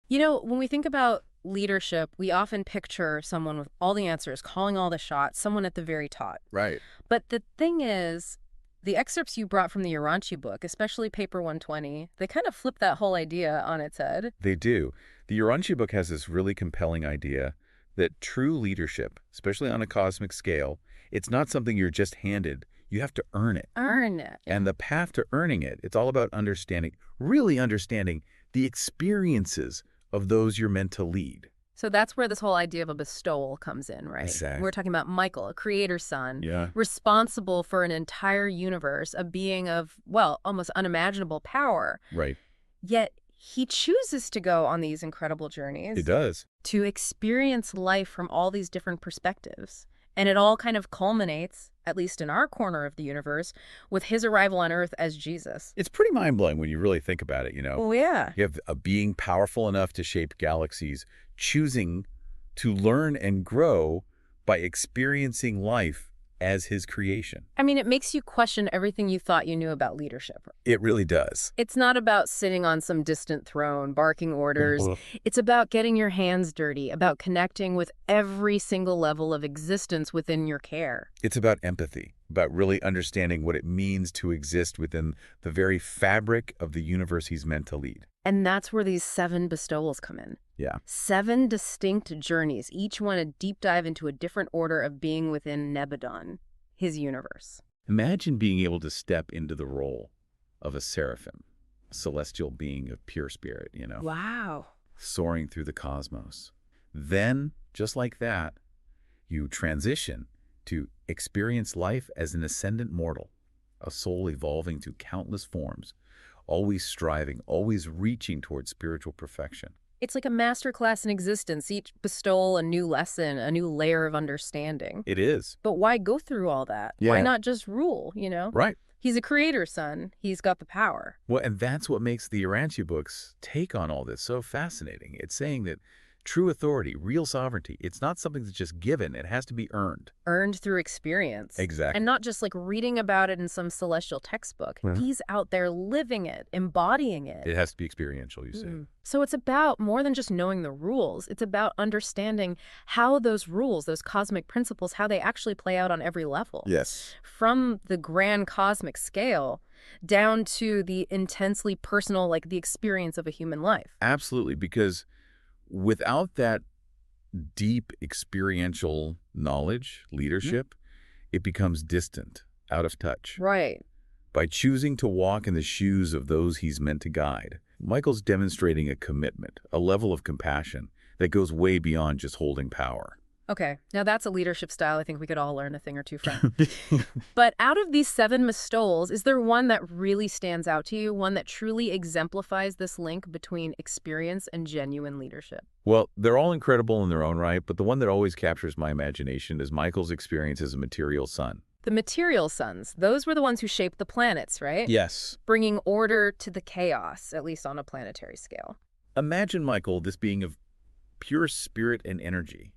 You know, when we think about leadership, we often picture someone with all the answers, calling all the shots, someone at the very top. Right. But the thing is, the excerpts you brought from the Urantia book, especially paper 120, they kind of flip that whole idea on its head. They do. The Urantia book has this really compelling idea that true leadership, especially on a cosmic scale, it's not something you're just handed. You have to earn it. Earn it. And the path to earning it, it's all about understanding, really understanding the experiences of those you're meant to lead. So that's where this whole idea of a bestowal comes in, right? Exactly. We're talking about Michael, a creator's son, Yeah. responsible for an entire universe, a being of, well, almost unimaginable power. Right. Yet he chooses to go on these incredible journeys. It does. To experience life from all these different perspectives. And it all kind of culminates, at least in our corner of the universe, with his arrival on Earth as Jesus. It's pretty mind-blowing when you really think about it, you know. Oh, yeah. You have a being powerful enough to shape galaxies, choosing to learn and grow by experiencing life as his creation. I mean, it makes you question everything you thought you knew about leadership. It really does. It's not about sitting on some distant throne, barking orders. It's about getting your hands dirty, about connecting with every single level of existence within your care. It's about empathy, about really understanding what it means to exist within the very fabric of the universe he's meant to lead. And that's where these 7 bestowals come in. Yeah. 7 distinct journeys, each one a deep dive into a different order of being within Nebadon, his universe. Imagine being able to step into the role of a seraphim, a celestial being of pure spirit, you know. Wow. Soaring through the cosmos. Then, just like that, you transition to experience life as an ascendant mortal, a soul evolving to countless forms, always striving, always reaching towards spiritual perfection. It's like a masterclass in existence, each bestowal a new lesson, a new layer of understanding. It is. But why go through all that? Yeah. Why not just rule, you know? Right. He's a creator's son. He's got the power. Well, and that's what makes the Urantia books take on all this so fascinating. It's saying that true authority, real sovereignty, it's not something that's just given. It has to be earned. Earned through experience. Exactly. And not just like reading about it in some celestial textbook. Yeah. He's out there living it, embodying it. It has to be experiential, you see. So it's about more than just knowing the rules. It's about understanding how those rules, those cosmic principles, how they actually play out on every level. Yes. From the grand cosmic scale down to the intensely personal, like the experience of a human life. Absolutely, because without that deep experiential knowledge, leadership, it becomes distant, out of touch. Right. By choosing to walk in the shoes of those he's meant to guide, Michael's demonstrating a commitment, a level of compassion that goes way beyond just holding power. Okay, now that's a leadership style I think we could all learn a thing or two from. But out of these 7 bestowals, is there one that really stands out to you, one that truly exemplifies this link between experience and genuine leadership? Well, they're all incredible in their own right, but the one that always captures my imagination is Michael's experience as a material son. The material sons, those were the ones who shaped the planets, right? Yes. Bringing order to the chaos, at least on a planetary scale. Imagine Michael, this being of pure spirit and energy,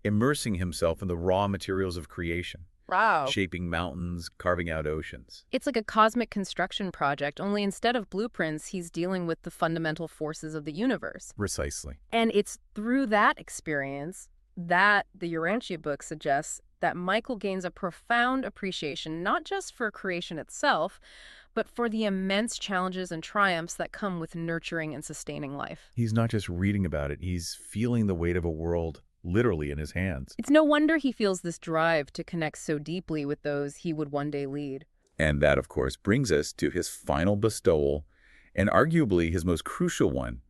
immersing himself in the raw materials of creation. Wow. Shaping mountains, carving out oceans. It's like a cosmic construction project, only instead of blueprints, he's dealing with the fundamental forces of the universe. Precisely. And it's through that experience that the Urantia book suggests that Michael gains a profound appreciation, not just for creation itself, but for the immense challenges and triumphs that come with nurturing and sustaining life. He's not just reading about it, he's feeling the weight of a world literally in his hands. It's no wonder he feels this drive to connect so deeply with those he would one day lead. And that, of course, brings us to his final bestowal, and arguably his most crucial one,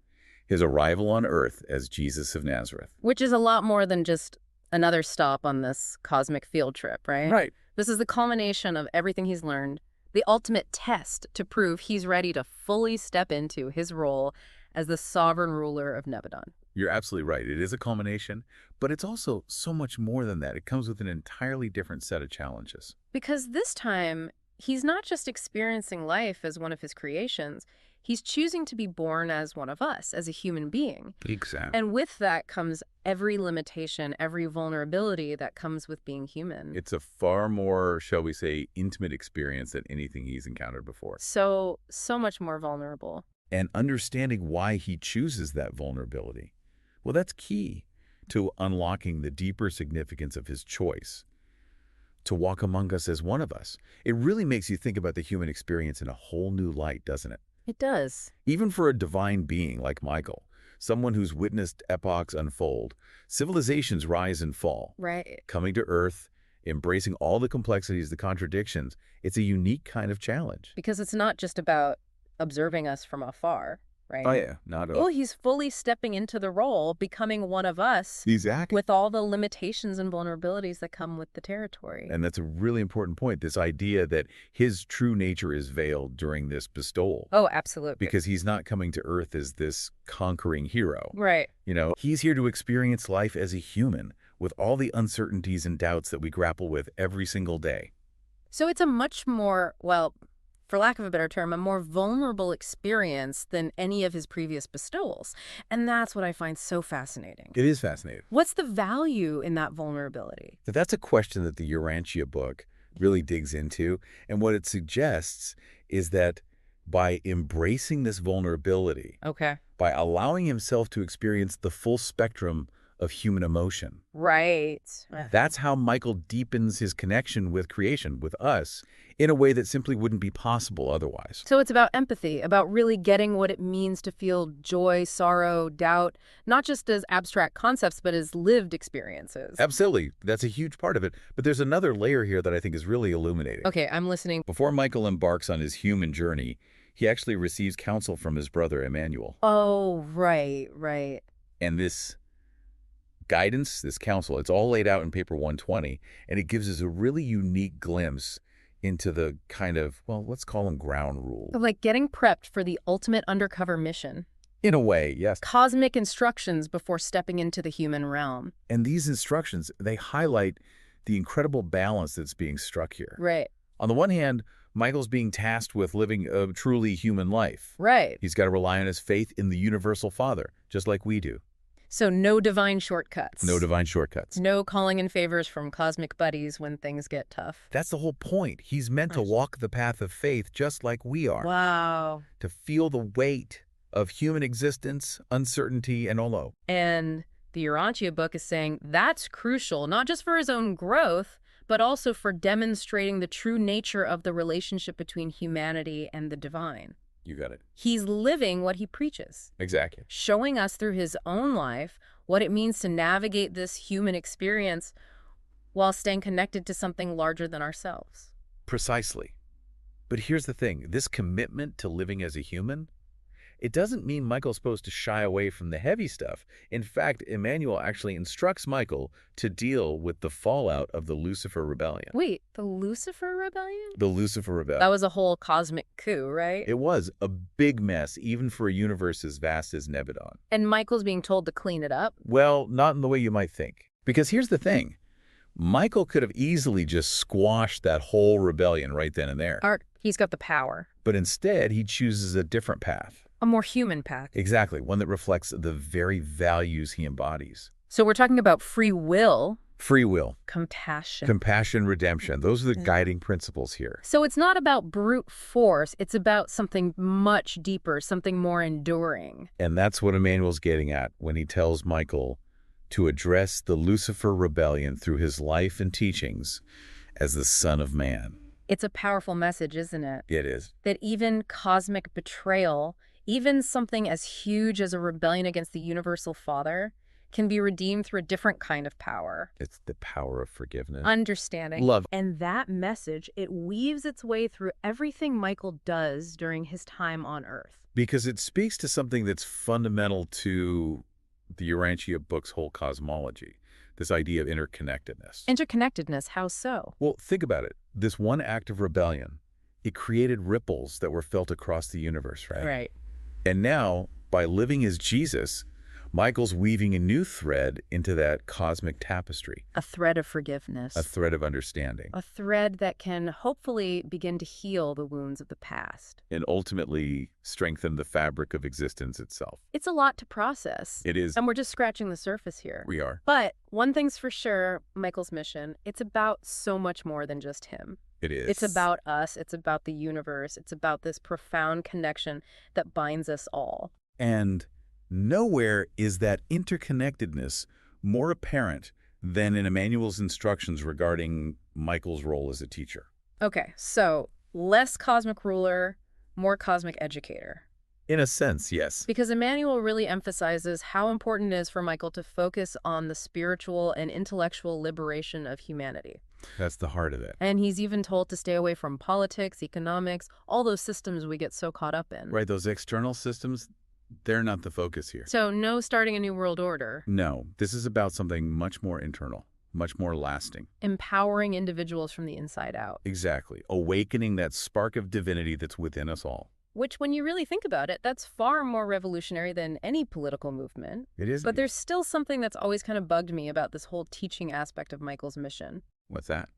his arrival on Earth as Jesus of Nazareth. Which is a lot more than just another stop on this cosmic field trip, right? Right. This is the culmination of everything he's learned, the ultimate test to prove he's ready to fully step into his role as the sovereign ruler of Nebadon. You're absolutely right. It is a culmination, but it's also so much more than that. It comes with an entirely different set of challenges. Because this time, he's not just experiencing life as one of his creations, he's choosing to be born as one of us, as a human being. Exactly. And with that comes every limitation, every vulnerability that comes with being human. It's a far more, shall we say, intimate experience than anything he's encountered before. So much more vulnerable. And understanding why he chooses that vulnerability, well, that's key to unlocking the deeper significance of his choice to walk among us as one of us. It really makes you think about the human experience in a whole new light, doesn't it? It does. Even for a divine being like Michael, someone who's witnessed epochs unfold, civilizations rise and fall, Right. coming to Earth, embracing all the complexities, the contradictions, it's a unique kind of challenge. Because it's not just about observing us from afar, right? Oh, yeah, not at Oh, all. he's fully stepping into the role, becoming one of us Exactly. with all the limitations and vulnerabilities that come with the territory. And that's a really important point, this idea that his true nature is veiled during this bestowal. Oh, absolutely. Because he's not coming to Earth as this conquering hero. Right. You know, he's here to experience life as a human with all the uncertainties and doubts that we grapple with every single day. So it's a much more, well, for lack of a better term, a more vulnerable experience than any of his previous bestowals. And that's what I find so fascinating. It is fascinating. What's the value in that vulnerability? That's a question that the Urantia book really digs into. And what it suggests is that by embracing this vulnerability, Okay. by allowing himself to experience the full spectrum of human emotion, Right. that's how Michael deepens his connection with creation, with us, in a way that simply wouldn't be possible otherwise. So it's about empathy, about really getting what it means to feel joy, sorrow, doubt, not just as abstract concepts, but as lived experiences. Absolutely. That's a huge part of it. But there's another layer here that I think is really illuminating. Okay, I'm listening. Before Michael embarks on his human journey, he actually receives counsel from his brother, Emmanuel. Oh, right. And this guidance, this counsel, it's all laid out in paper 120, and it gives us a really unique glimpse into the kind of, well, let's call them ground rules. Like getting prepped for the ultimate undercover mission. In a way, yes. Cosmic instructions before stepping into the human realm. And these instructions, they highlight the incredible balance that's being struck here. Right. On the one hand, Michael's being tasked with living a truly human life. Right. He's got to rely on his faith in the universal Father, just like we do. So no divine shortcuts. No divine shortcuts. No calling in favors from cosmic buddies when things get tough. That's the whole point. He's meant to walk the path of faith just like we are. Wow. To feel the weight of human existence, uncertainty, and all. And the Urantia book is saying that's crucial, not just for his own growth, but also for demonstrating the true nature of the relationship between humanity and the divine. You got it. He's living what he preaches. Exactly. Showing us through his own life what it means to navigate this human experience while staying connected to something larger than ourselves. Precisely. But here's the thing. This commitment to living as a human, it doesn't mean Michael's supposed to shy away from the heavy stuff. In fact, Emmanuel actually instructs Michael to deal with the fallout of the Lucifer Rebellion. Wait, the Lucifer Rebellion? The Lucifer Rebellion. That was a whole cosmic coup, right? It was a big mess, even for a universe as vast as Nebadon. And Michael's being told to clean it up? Well, not in the way you might think. Because here's the thing. Michael could have easily just squashed that whole rebellion right then and there. He's got the power. But instead, he chooses a different path. A more human path. Exactly, one that reflects the very values he embodies. So we're talking about free will. Free will. Compassion. Compassion, redemption. Those are the guiding principles here. So it's not about brute force. It's about something much deeper, something more enduring. And that's what Emmanuel's getting at when he tells Michael to address the Lucifer rebellion through his life and teachings as the Son of Man. It's a powerful message, isn't it? It is. That even cosmic betrayal, even something as huge as a rebellion against the universal Father, can be redeemed through a different kind of power. It's the power of forgiveness. Understanding. Love. And that message, it weaves its way through everything Michael does during his time on Earth. Because it speaks to something that's fundamental to the Urantia book's whole cosmology, this idea of interconnectedness. Interconnectedness, how so? Well, think about it. This one act of rebellion, it created ripples that were felt across the universe, right? Right. And now, by living as Jesus, Michael's weaving a new thread into that cosmic tapestry. A thread of forgiveness. A thread of understanding. A thread that can hopefully begin to heal the wounds of the past. And ultimately strengthen the fabric of existence itself. It's a lot to process. It is. And we're just scratching the surface here. We are. But one thing's for sure, Michael's mission, it's about so much more than just him. It is. It's about us. It's about the universe. It's about this profound connection that binds us all. And nowhere is that interconnectedness more apparent than in Emmanuel's instructions regarding Michael's role as a teacher. Okay, so less cosmic ruler, more cosmic educator. In a sense, yes. Because Emmanuel really emphasizes how important it is for Michael to focus on the spiritual and intellectual liberation of humanity. That's the heart of it. And he's even told to stay away from politics, economics, all those systems we get so caught up in. Right, those external systems, they're not the focus here. So no starting a new world order. No, this is about something much more internal, much more lasting. Empowering individuals from the inside out. Exactly. Awakening that spark of divinity that's within us all. Which, when you really think about it, that's far more revolutionary than any political movement. It is. But there's still something that's always kind of bugged me about this whole teaching aspect of Michael's mission. What's that?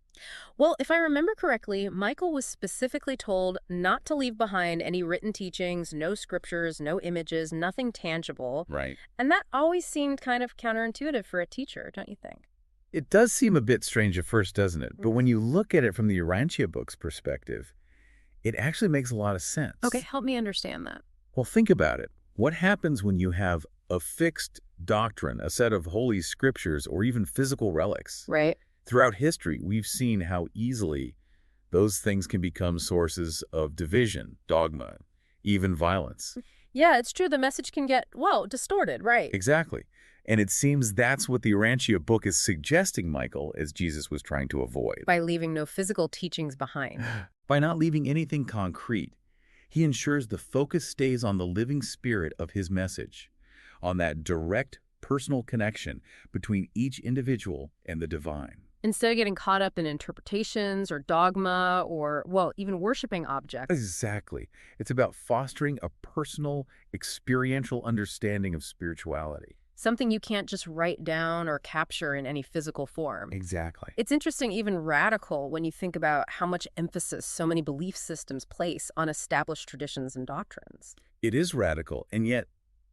Well, if I remember correctly, Michael was specifically told not to leave behind any written teachings, no scriptures, no images, nothing tangible. Right. And that always seemed kind of counterintuitive for a teacher, don't you think? It does seem a bit strange at first, doesn't it? But when you look at it from the Urantia book's perspective, it actually makes a lot of sense. Okay, help me understand that. Well, think about it. What happens when you have a fixed doctrine, a set of holy scriptures, or even physical relics? Right. Throughout history, we've seen how easily those things can become sources of division, dogma, even violence. Yeah, it's true. The message can get, well, distorted, right? Exactly. And it seems that's what the Urantia book is suggesting, Michael, as Jesus was trying to avoid. By leaving no physical teachings behind. By not leaving anything concrete, he ensures the focus stays on the living spirit of his message, on that direct personal connection between each individual and the divine. Instead of getting caught up in interpretations or dogma or, well, even worshiping objects. Exactly. It's about fostering a personal, experiential understanding of spirituality. Something you can't just write down or capture in any physical form. Exactly. It's interesting, even radical, when you think about how much emphasis so many belief systems place on established traditions and doctrines. It is radical, and yet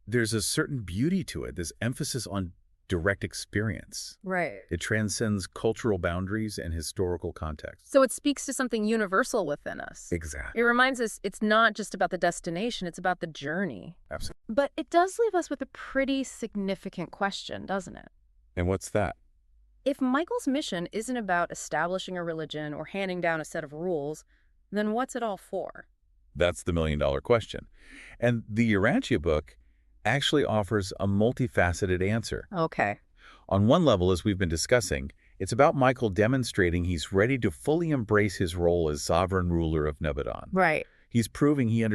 there's a certain beauty to it, this emphasis on direct experience. Right. It transcends cultural boundaries and historical context. So it speaks to something universal within us. Exactly. It reminds us it's not just about the destination, it's about the journey. Absolutely. But it does leave us with a pretty significant question, doesn't it? And what's that? If Michael's mission isn't about establishing a religion or handing down a set of rules, then what's it all for? That's the million-dollar question. And the Urantia book actually offers a multifaceted answer. Okay. On one level, as we've been discussing, it's about Michael demonstrating he's ready to fully embrace his role as sovereign ruler of Nebadon. Right. He's proving he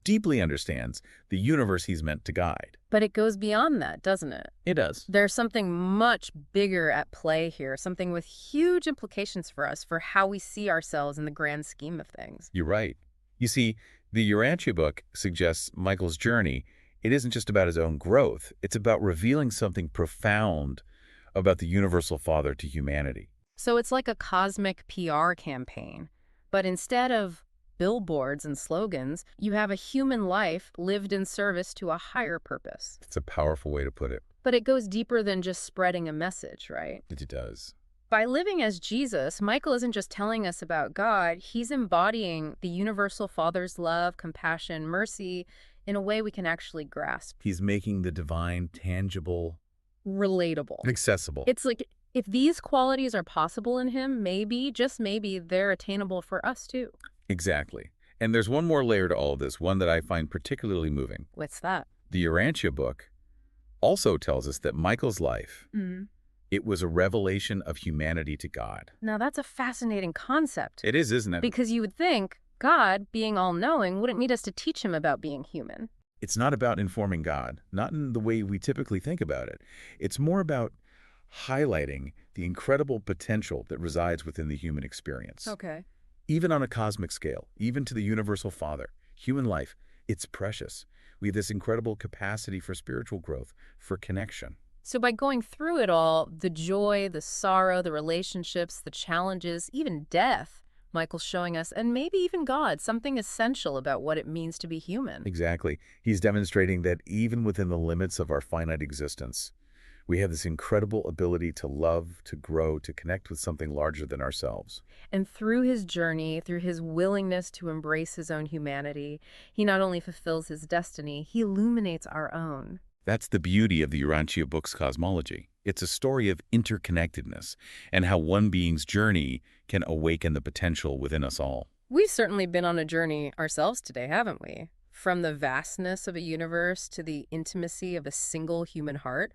deeply understands, the universe he's meant to guide. But it goes beyond that, doesn't it? It does. There's something much bigger at play here, something with huge implications for us, for how we see ourselves in the grand scheme of things. You're right. You see, the Urantia book suggests Michael's journey, it isn't just about his own growth. It's about revealing something profound about the universal Father to humanity. So it's like a cosmic PR campaign. But instead of billboards and slogans, you have a human life lived in service to a higher purpose. It's a powerful way to put it. But it goes deeper than just spreading a message, right? It does. By living as Jesus, Michael isn't just telling us about God, he's embodying the universal Father's love, compassion, mercy in a way we can actually grasp. He's making the divine tangible, relatable, accessible. It's like, if these qualities are possible in him, maybe, just maybe, they're attainable for us too. Exactly. And there's one more layer to all of this, one that I find particularly moving. What's that? The Urantia book also tells us that Michael's life, it was a revelation of humanity to God. Now that's a fascinating concept. It is, isn't it? Because you would think God, being all-knowing, wouldn't need us to teach him about being human. It's not about informing God, not in the way we typically think about it. It's more about highlighting the incredible potential that resides within the human experience. Okay. Even on a cosmic scale, even to the universal Father, human life, it's precious. We have this incredible capacity for spiritual growth, for connection. So by going through it all, the joy, the sorrow, the relationships, the challenges, even death, Michael's showing us, and maybe even God, something essential about what it means to be human. Exactly. He's demonstrating that even within the limits of our finite existence, We have this incredible ability to love, to grow, to connect with something larger than ourselves. And through his journey, through his willingness to embrace his own humanity, he not only fulfills his destiny, he illuminates our own. That's the beauty of the Urantia book's cosmology. It's a story of interconnectedness and how one being's journey can awaken the potential within us all. We've certainly been on a journey ourselves today, haven't we? From the vastness of a universe to the intimacy of a single human heart,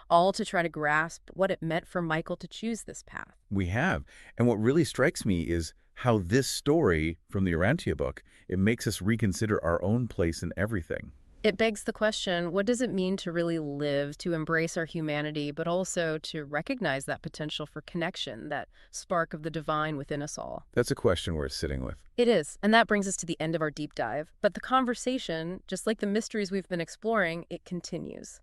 all to try to grasp what it meant for Michael to choose this path. We have. And what really strikes me is how this story from the Urantia book, it makes us reconsider our own place in everything. It begs the question, what does it mean to really live, to embrace our humanity, but also to recognize that potential for connection, that spark of the divine within us all? That's a question worth sitting with. It is, and that brings us to the end of our deep dive. But the conversation, just like the mysteries we've been exploring, it continues.